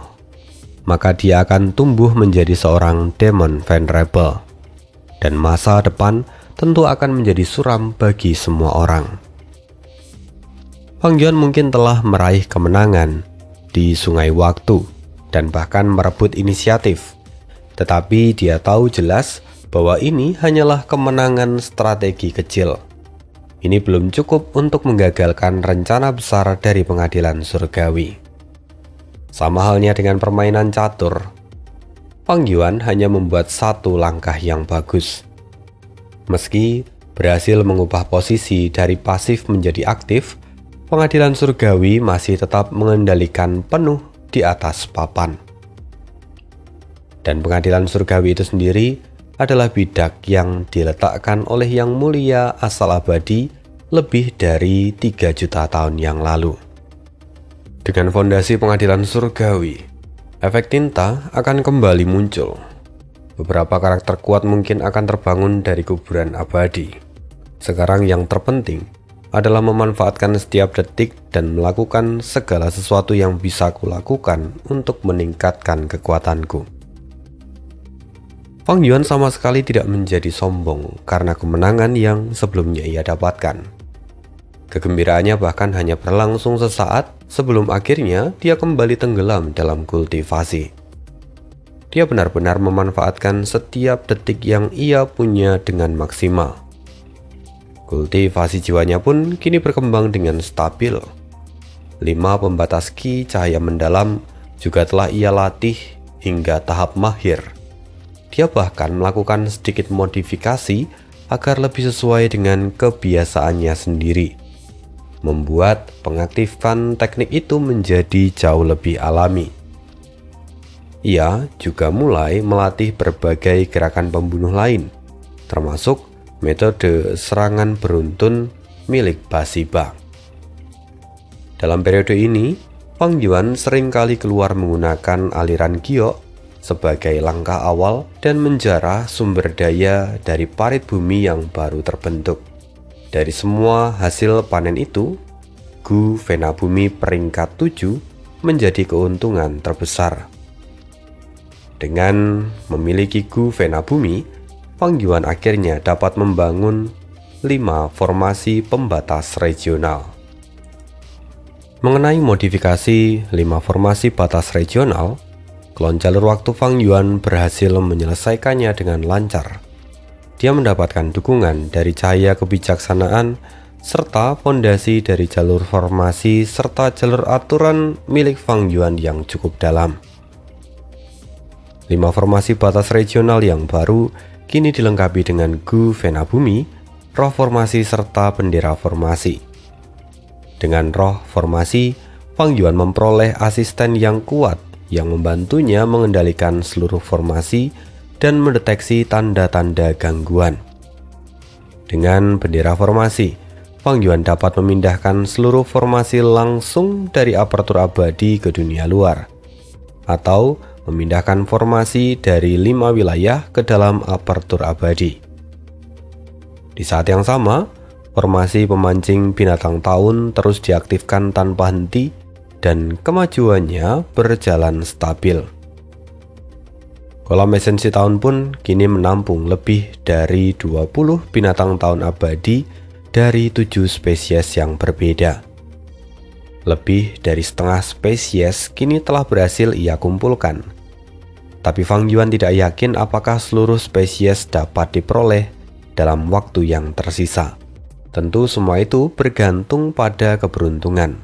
maka dia akan tumbuh menjadi seorang Demon Venerable, dan masa depan tentu akan menjadi suram bagi semua orang. Fang Yuan mungkin telah meraih kemenangan di Sungai Waktu dan bahkan merebut inisiatif, tetapi dia tahu jelas bahwa ini hanyalah kemenangan strategi kecil. Ini belum cukup untuk menggagalkan rencana besar dari pengadilan surgawi. Sama halnya dengan permainan catur, Fang Yuan hanya membuat satu langkah yang bagus. Meski berhasil mengubah posisi dari pasif menjadi aktif, pengadilan surgawi masih tetap mengendalikan penuh di atas papan. Dan pengadilan surgawi itu sendiri adalah bidak yang diletakkan oleh Yang Mulia Asal Abadi lebih dari 3 juta tahun yang lalu. Dengan fondasi pengadilan surgawi, efek tinta akan kembali muncul. Beberapa karakter kuat mungkin akan terbangun dari kuburan abadi. Sekarang yang terpenting adalah memanfaatkan setiap detik dan melakukan segala sesuatu yang bisa kulakukan untuk meningkatkan kekuatanku. Fang Yuan sama sekali tidak menjadi sombong karena kemenangan yang sebelumnya ia dapatkan. Kegembiraannya bahkan hanya berlangsung sesaat sebelum akhirnya dia kembali tenggelam dalam kultivasi. Dia benar-benar memanfaatkan setiap detik yang ia punya dengan maksimal. Kultivasi jiwanya pun kini berkembang dengan stabil. 5 pembatas ki cahaya mendalam juga telah ia latih hingga tahap mahir. Dia bahkan melakukan sedikit modifikasi agar lebih sesuai dengan kebiasaannya sendiri, membuat pengaktifan teknik itu menjadi jauh lebih alami. Ia juga mulai melatih berbagai gerakan pembunuh lain, termasuk metode serangan beruntun milik Basiba. Dalam periode ini, Fang Yuan seringkali keluar menggunakan aliran giok sebagai langkah awal dan menjarah sumber daya dari parit bumi yang baru terbentuk. Dari semua hasil panen itu, Gu Vena Bumi peringkat 7 menjadi keuntungan terbesar. Dengan memiliki Gu Vena Bumi, Fang Yuan akhirnya dapat membangun 5 formasi pembatas regional. Mengenai modifikasi 5 formasi batas regional, klon jalur waktu Fang Yuan berhasil menyelesaikannya dengan lancar. Dia mendapatkan dukungan dari cahaya kebijaksanaan serta fondasi dari jalur formasi serta jalur aturan milik Fang Yuan yang cukup dalam. 5 formasi batas regional yang baru kini dilengkapi dengan Gu Vena Bumi, roh formasi serta bendera formasi. Dengan roh formasi, Fang Yuan memperoleh asisten yang kuat yang membantunya mengendalikan seluruh formasi dan mendeteksi tanda-tanda gangguan. Dengan bendera formasi, Fang Yuan dapat memindahkan seluruh formasi langsung dari apertur abadi ke dunia luar, atau memindahkan formasi dari 5 wilayah ke dalam apertur abadi. Di saat yang sama, formasi pemancing binatang tahun terus diaktifkan tanpa henti dan kemajuannya berjalan stabil. Kolam esensi tahun pun kini menampung lebih dari 20 binatang tahun abadi dari 7 spesies yang berbeda. Lebih dari setengah spesies kini telah berhasil ia kumpulkan. Tapi Fang Yuan tidak yakin apakah seluruh spesies dapat diperoleh dalam waktu yang tersisa. Tentu semua itu bergantung pada keberuntungan.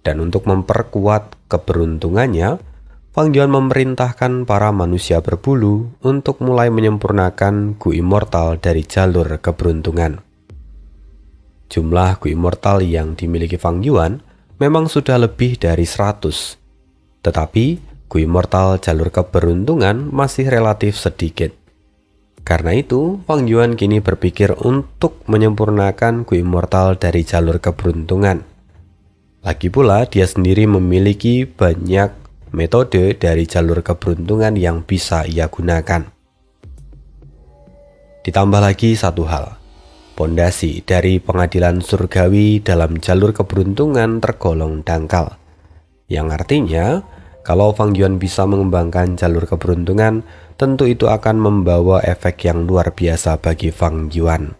Dan untuk memperkuat keberuntungannya, Fang Yuan memerintahkan para manusia berbulu untuk mulai menyempurnakan Gu Immortal dari jalur keberuntungan. Jumlah Gu Immortal yang dimiliki Fang Yuan memang sudah lebih dari 100. Tetapi Gu Immortal jalur keberuntungan masih relatif sedikit. Karena itu, Fang Yuan kini berpikir untuk menyempurnakan Gu Immortal dari jalur keberuntungan. Lagi pula, dia sendiri memiliki banyak metode dari jalur keberuntungan yang bisa ia gunakan. Ditambah lagi satu hal. Pondasi dari pengadilan surgawi dalam jalur keberuntungan tergolong dangkal. Yang artinya, kalau Fang Yuan bisa mengembangkan jalur keberuntungan, tentu itu akan membawa efek yang luar biasa bagi Fang Yuan.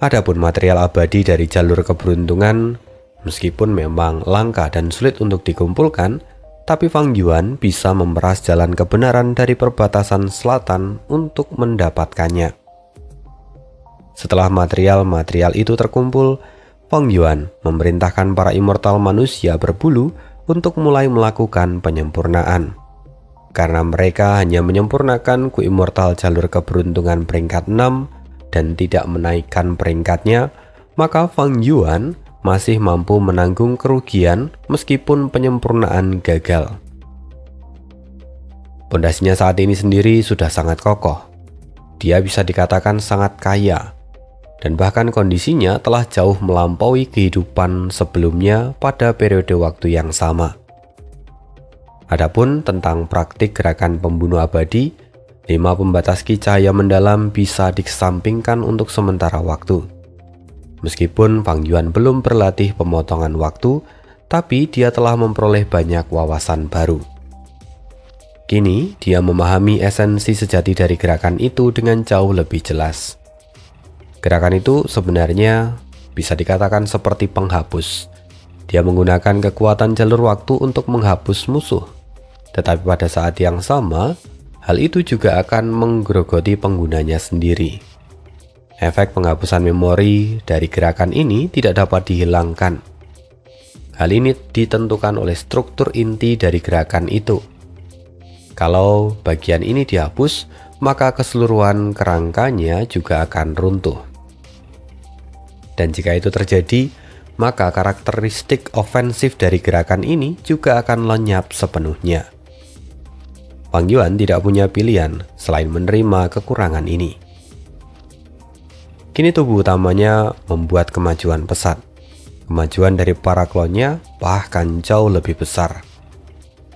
Adapun material abadi dari jalur keberuntungan, meskipun memang langka dan sulit untuk dikumpulkan, tapi Fang Yuan bisa memeras jalan kebenaran dari perbatasan selatan untuk mendapatkannya. Setelah material-material itu terkumpul, Fang Yuan memerintahkan para immortal manusia berbulu untuk mulai melakukan penyempurnaan. Karena mereka hanya menyempurnakan Gu Immortal jalur keberuntungan peringkat 6 dan tidak menaikkan peringkatnya, maka Fang Yuan masih mampu menanggung kerugian meskipun penyempurnaan gagal. Pondasinya saat ini sendiri sudah sangat kokoh. Dia bisa dikatakan sangat kaya, dan bahkan kondisinya telah jauh melampaui kehidupan sebelumnya pada periode waktu yang sama. Adapun tentang praktik gerakan pembunuh abadi, 5 pembatas ki cahaya mendalam bisa dikesampingkan untuk sementara waktu. Meskipun Fang Yuan belum berlatih pemotongan waktu, tapi dia telah memperoleh banyak wawasan baru. Kini, dia memahami esensi sejati dari gerakan itu dengan jauh lebih jelas. Gerakan itu sebenarnya bisa dikatakan seperti penghapus. Dia menggunakan kekuatan jalur waktu untuk menghapus musuh. Tetapi pada saat yang sama, hal itu juga akan menggerogoti penggunanya sendiri. Efek penghapusan memori dari gerakan ini tidak dapat dihilangkan. Hal ini ditentukan oleh struktur inti dari gerakan itu. Kalau bagian ini dihapus, maka keseluruhan kerangkanya juga akan runtuh. Dan jika itu terjadi, maka karakteristik ofensif dari gerakan ini juga akan lenyap sepenuhnya. Fang Yuan tidak punya pilihan selain menerima kekurangan ini. Kini tubuh utamanya membuat kemajuan pesat. Kemajuan dari para klonnya bahkan jauh lebih besar.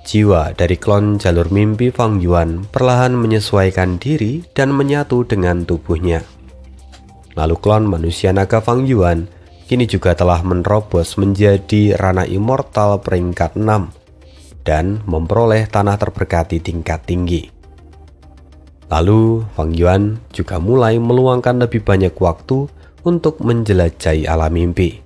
Jiwa dari klon jalur mimpi Fang Yuan perlahan menyesuaikan diri dan menyatu dengan tubuhnya. Lalu klon manusia naga Fang Yuan kini juga telah menerobos menjadi ranah immortal peringkat 6 dan memperoleh tanah terberkati tingkat tinggi. Lalu Fang Yuan juga mulai meluangkan lebih banyak waktu untuk menjelajahi alam mimpi.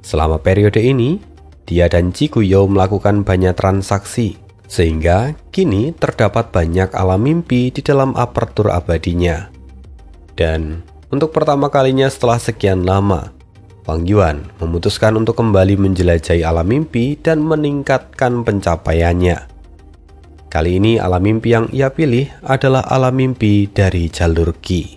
Selama periode ini, dia dan Ji Guyo melakukan banyak transaksi, sehingga kini terdapat banyak alam mimpi di dalam apertur abadinya. Dan untuk pertama kalinya setelah sekian lama, Fang Yuan memutuskan untuk kembali menjelajahi alam mimpi dan meningkatkan pencapaiannya. Kali ini alam mimpi yang ia pilih adalah alam mimpi dari jalur Qi.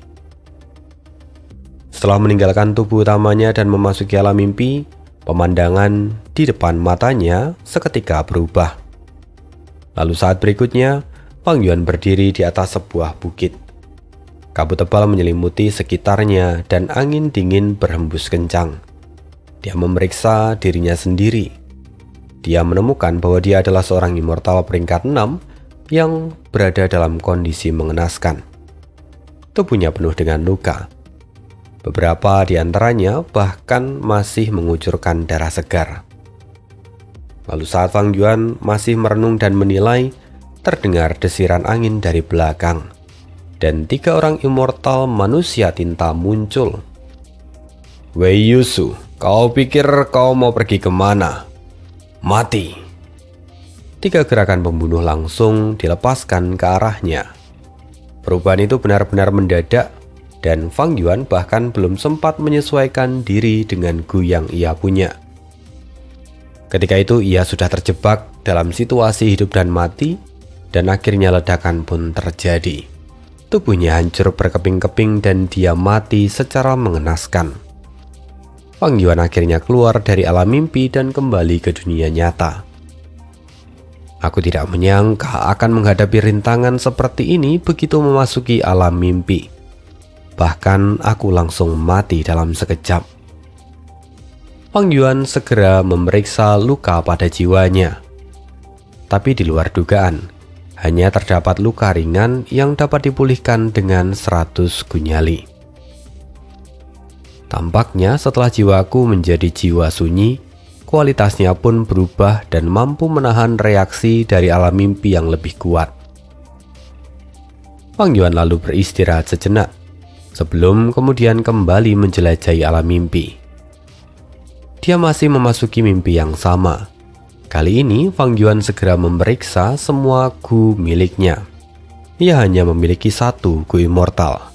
Setelah meninggalkan tubuh utamanya dan memasuki alam mimpi, pemandangan di depan matanya seketika berubah. Lalu saat berikutnya, Fang Yuan berdiri di atas sebuah bukit. Kabut tebal menyelimuti sekitarnya dan angin dingin berhembus kencang. Dia memeriksa dirinya sendiri. Dia menemukan bahwa dia adalah seorang immortal peringkat 6 yang berada dalam kondisi mengenaskan. Tubuhnya penuh dengan luka. Beberapa di antaranya bahkan masih mengucurkan darah segar. Lalu saat Fang Yuan masih merenung dan menilai, terdengar desiran angin dari belakang. Dan 3 orang immortal manusia tinta muncul. Wei Yusu, kau pikir kau mau pergi kemana? Mati! 3 gerakan pembunuh langsung dilepaskan ke arahnya. Perubahan itu benar-benar mendadak, dan Fang Yuan bahkan belum sempat menyesuaikan diri dengan gu yang ia punya. Ketika itu ia sudah terjebak dalam situasi hidup dan mati, dan akhirnya ledakan pun terjadi. Tubuhnya hancur berkeping-keping dan dia mati secara mengenaskan. Fang Yuan akhirnya keluar dari alam mimpi dan kembali ke dunia nyata. Aku tidak menyangka akan menghadapi rintangan seperti ini begitu memasuki alam mimpi. Bahkan aku langsung mati dalam sekejap. Fang Yuan segera memeriksa luka pada jiwanya. Tapi di luar dugaan, hanya terdapat luka ringan yang dapat dipulihkan dengan 100 gunyali. Tampaknya setelah jiwaku menjadi jiwa sunyi, kualitasnya pun berubah dan mampu menahan reaksi dari alam mimpi yang lebih kuat. Fang Yuan lalu beristirahat sejenak, sebelum kemudian kembali menjelajahi alam mimpi. Dia masih memasuki mimpi yang sama. Kali ini Fang Yuan segera memeriksa semua gu miliknya. Ia hanya memiliki 1 gu immortal.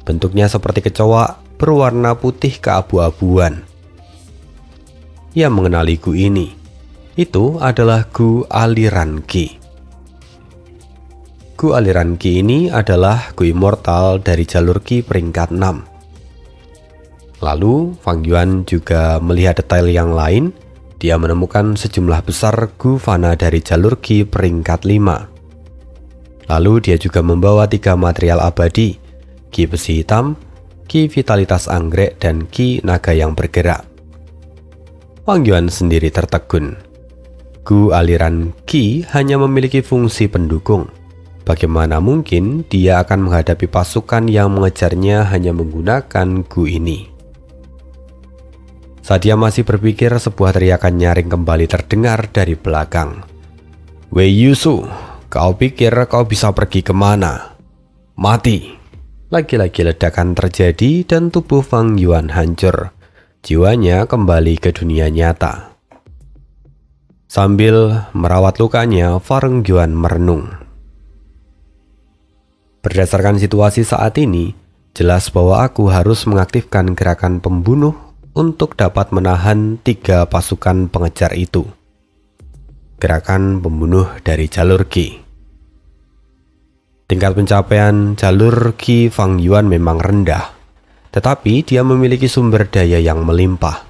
Bentuknya seperti kecoa berwarna putih keabu-abuan. Ia mengenali gu ini. Itu adalah gu aliran Qi. Gu aliran Qi ini adalah gu immortal dari jalur Qi peringkat 6. Lalu Fang Yuan juga melihat detail yang lain. Dia menemukan sejumlah besar gu fana dari jalur Qi peringkat 5. Lalu dia juga membawa 3 material abadi, Qi besi hitam, Qi vitalitas anggrek, dan Qi naga yang bergerak. Fang Yuan sendiri tertegun. Gu aliran Qi hanya memiliki fungsi pendukung. Bagaimana mungkin dia akan menghadapi pasukan yang mengejarnya hanya menggunakan gu ini? Saat dia masih berpikir, sebuah teriakan nyaring kembali terdengar dari belakang. Wei Yusu, kau pikir kau bisa pergi kemana? Mati! Lagi-lagi ledakan terjadi dan tubuh Fang Yuan hancur. Jiwanya kembali ke dunia nyata. Sambil merawat lukanya, Fang Yuan merenung. Berdasarkan situasi saat ini, jelas bahwa aku harus mengaktifkan gerakan pembunuh untuk dapat menahan 3 pasukan pengejar itu. Gerakan pembunuh dari jalur Qi. Tingkat pencapaian jalur Qi Fang Yuan memang rendah, tetapi dia memiliki sumber daya yang melimpah.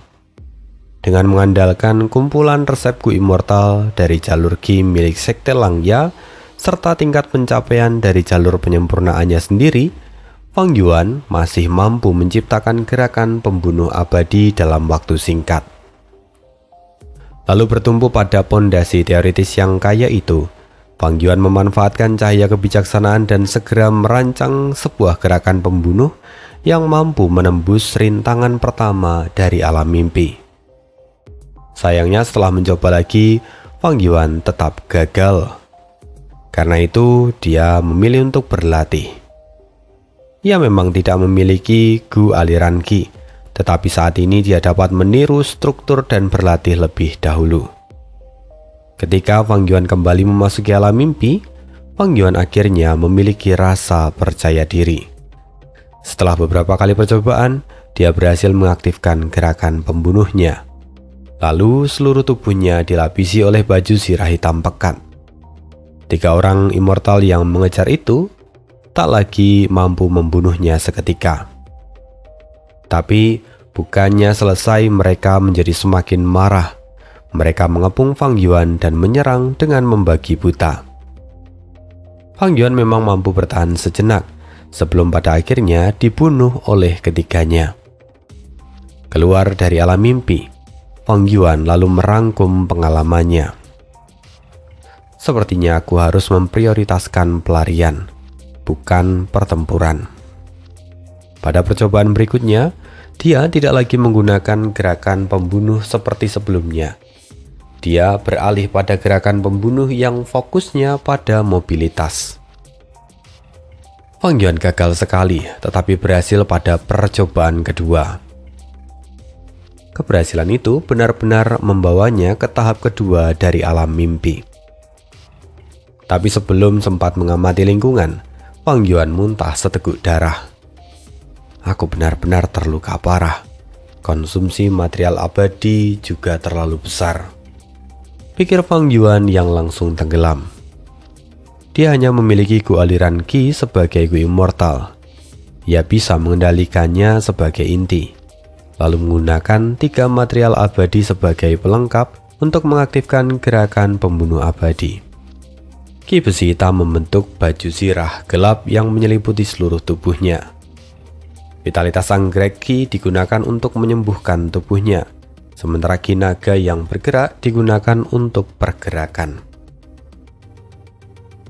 Dengan mengandalkan kumpulan resep gu immortal dari jalur Qi milik Sekte Langya, serta tingkat pencapaian dari jalur penyempurnaannya sendiri, Fang Yuan masih mampu menciptakan gerakan pembunuh abadi dalam waktu singkat. Lalu bertumpu pada pondasi teoritis yang kaya itu, Fang Yuan memanfaatkan cahaya kebijaksanaan dan segera merancang sebuah gerakan pembunuh yang mampu menembus rintangan pertama dari alam mimpi. Sayangnya setelah mencoba lagi, Fang Yuan tetap gagal. Karena itu dia memilih untuk berlatih. Ia memang tidak memiliki gu aliran Qi, tetapi saat ini dia dapat meniru struktur dan berlatih lebih dahulu. Ketika Fang Yuan kembali memasuki alam mimpi, Fang Yuan akhirnya memiliki rasa percaya diri. Setelah beberapa kali percobaan, dia berhasil mengaktifkan gerakan pembunuhnya. Lalu seluruh tubuhnya dilapisi oleh baju zirah hitam pekat. 3 orang immortal yang mengejar itu tak lagi mampu membunuhnya seketika. Tapi bukannya selesai, mereka menjadi semakin marah. Mereka mengepung Fang Yuan dan menyerang dengan membagi buta. Fang Yuan memang mampu bertahan sejenak, sebelum pada akhirnya dibunuh oleh ketiganya. Keluar dari alam mimpi, Fang Yuan lalu merangkum pengalamannya. Sepertinya aku harus memprioritaskan pelarian, bukan pertempuran. Pada percobaan berikutnya, dia tidak lagi menggunakan gerakan pembunuh seperti sebelumnya. Dia beralih pada gerakan pembunuh yang fokusnya pada mobilitas. Fang Yuan gagal sekali, tetapi berhasil pada percobaan kedua. Keberhasilan itu benar-benar membawanya ke tahap kedua dari alam mimpi. Tapi sebelum sempat mengamati lingkungan, Fang Yuan muntah seteguk darah. Aku benar-benar terluka parah. Konsumsi material abadi juga terlalu besar, pikir Fang Yuan yang langsung tenggelam. Dia hanya memiliki Gu aliran Qi sebagai Gu immortal. Ia bisa mengendalikannya sebagai inti, lalu menggunakan 3 material abadi sebagai pelengkap untuk mengaktifkan gerakan pembunuh abadi. Qi besi hitam membentuk baju zirah gelap yang menyelimuti seluruh tubuhnya. Vitalitas anggrek Qi digunakan untuk menyembuhkan tubuhnya, sementara Qi naga yang bergerak digunakan untuk pergerakan.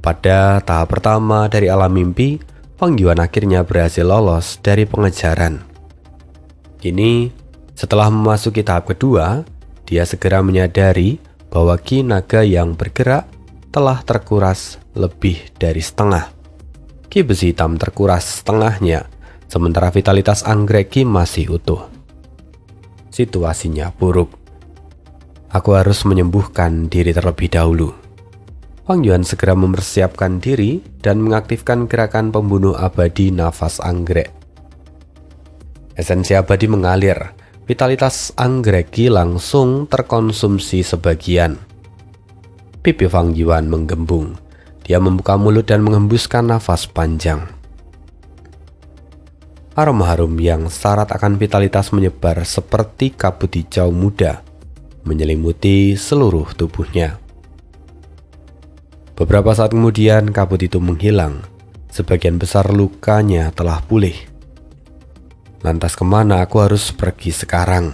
Pada tahap pertama dari alam mimpi, Fang Yuan akhirnya berhasil lolos dari pengejaran. Kini, setelah memasuki tahap kedua, dia segera menyadari bahwa Qi naga yang bergerak telah terkuras lebih dari setengah. Qi besi hitam terkuras setengahnya, sementara vitalitas anggrek Qi masih utuh. Situasinya buruk. Aku harus menyembuhkan diri terlebih dahulu. Fang Yuan segera mempersiapkan diri dan mengaktifkan gerakan pembunuh abadi nafas anggrek. Esensi abadi mengalir, vitalitas anggrek Qi langsung terkonsumsi sebagian. Pipi Fang Yuan menggembung. Dia membuka mulut dan mengembuskan nafas panjang. Aroma harum yang syarat akan vitalitas menyebar seperti kabut hijau muda, menyelimuti seluruh tubuhnya. Beberapa saat kemudian kabut itu menghilang. Sebagian besar lukanya telah pulih. Lantas kemana aku harus pergi sekarang?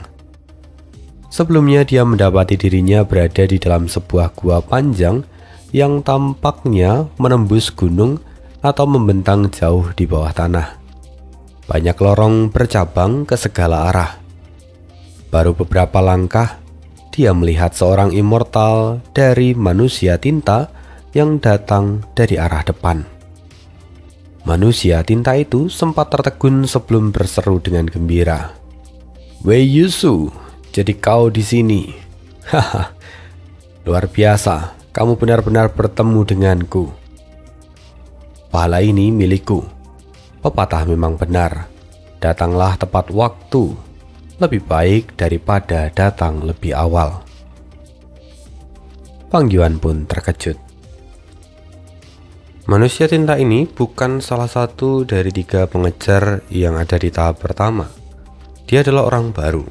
Sebelumnya dia mendapati dirinya berada di dalam sebuah gua panjang yang tampaknya menembus gunung atau membentang jauh di bawah tanah. Banyak lorong bercabang ke segala arah. Baru beberapa langkah, dia melihat seorang immortal dari manusia tinta yang datang dari arah depan. Manusia tinta itu sempat tertegun sebelum berseru dengan gembira. "Wei Yusu, jadi kau di sini. Haha, luar biasa, kamu benar-benar bertemu denganku. Pahala ini milikku." Pepatah memang benar, datanglah tepat waktu, lebih baik daripada datang lebih awal. Fang Yuan pun terkejut. Manusia tinta ini bukan salah satu dari 3 pengejar yang ada di tahap pertama. Dia adalah orang baru.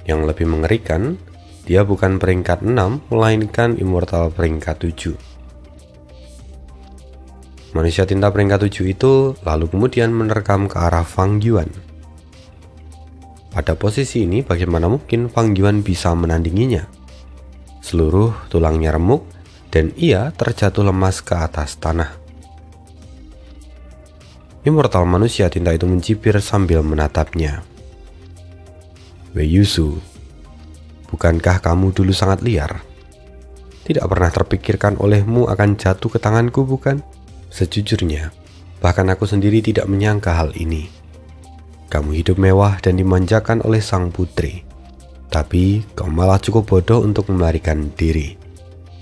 Yang lebih mengerikan, dia bukan peringkat 6, melainkan immortal peringkat 7. Manusia tinta peringkat 7 itu lalu kemudian menerkam ke arah Fang Yuan. Pada posisi ini, bagaimana mungkin Fang Yuan bisa menandinginya? Seluruh tulangnya remuk dan ia terjatuh lemas ke atas tanah. Immortal manusia tinta itu mencibir sambil menatapnya. "Wei Yusu, bukankah kamu dulu sangat liar? Tidak pernah terpikirkan olehmu akan jatuh ke tanganku, bukan? Sejujurnya, bahkan aku sendiri tidak menyangka hal ini. Kamu hidup mewah dan dimanjakan oleh sang putri, tapi kau malah cukup bodoh untuk melarikan diri.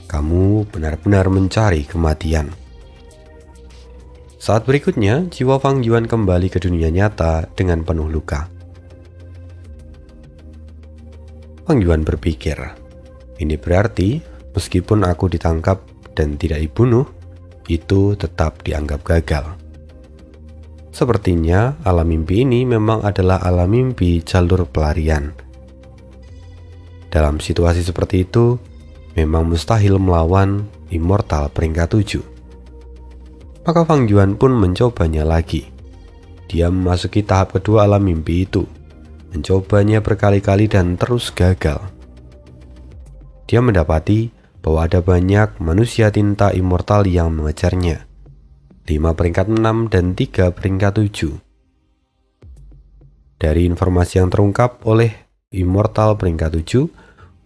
Kamu benar-benar mencari kematian." Saat berikutnya, jiwa Fang Yuan kembali ke dunia nyata dengan penuh luka. Fang Yuan berpikir, ini berarti meskipun aku ditangkap dan tidak dibunuh, itu tetap dianggap gagal. Sepertinya alam mimpi ini memang adalah alam mimpi jalur pelarian. Dalam situasi seperti itu, memang mustahil melawan immortal peringkat 7. Maka Fang Yuan pun mencobanya lagi. Dia memasuki tahap kedua alam mimpi itu, mencobanya berkali-kali dan terus gagal. Dia mendapati bahwa ada banyak manusia tinta immortal yang mengejarnya. 5 peringkat 6 dan 3 peringkat 7. Dari informasi yang terungkap oleh Immortal peringkat 7,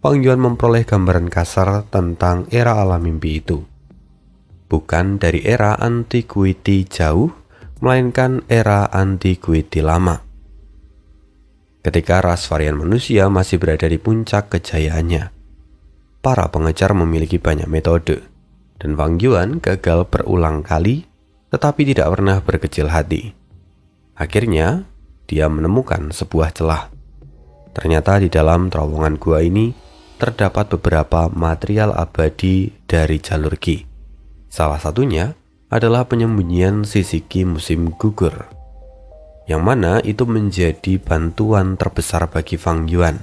Fang Yuan memperoleh gambaran kasar tentang era alam mimpi itu. Bukan dari era antiquity jauh, melainkan era antiquity lama. Ketika ras varian manusia masih berada di puncak kejayaannya, para pengejar memiliki banyak metode, dan Fang Yuan gagal berulang kali, tetapi tidak pernah berkecil hati. Akhirnya, dia menemukan sebuah celah. Ternyata di dalam terowongan gua ini terdapat beberapa material abadi dari jalur Qi. Salah satunya adalah penyembunyian sisi Qi musim gugur, yang mana itu menjadi bantuan terbesar bagi Fang Yuan.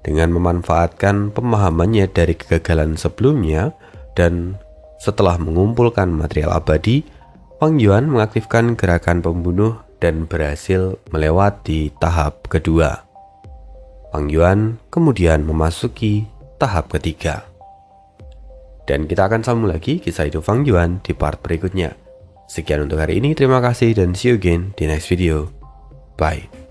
Dengan memanfaatkan pemahamannya dari kegagalan sebelumnya dan setelah mengumpulkan material abadi, Fang Yuan mengaktifkan gerakan pembunuh dan berhasil melewati tahap kedua. Fang Yuan kemudian memasuki tahap ketiga. Dan kita akan sambung lagi kisah hidup Fang Yuan di part berikutnya. Sekian untuk hari ini, terima kasih dan see you again di next video. Bye.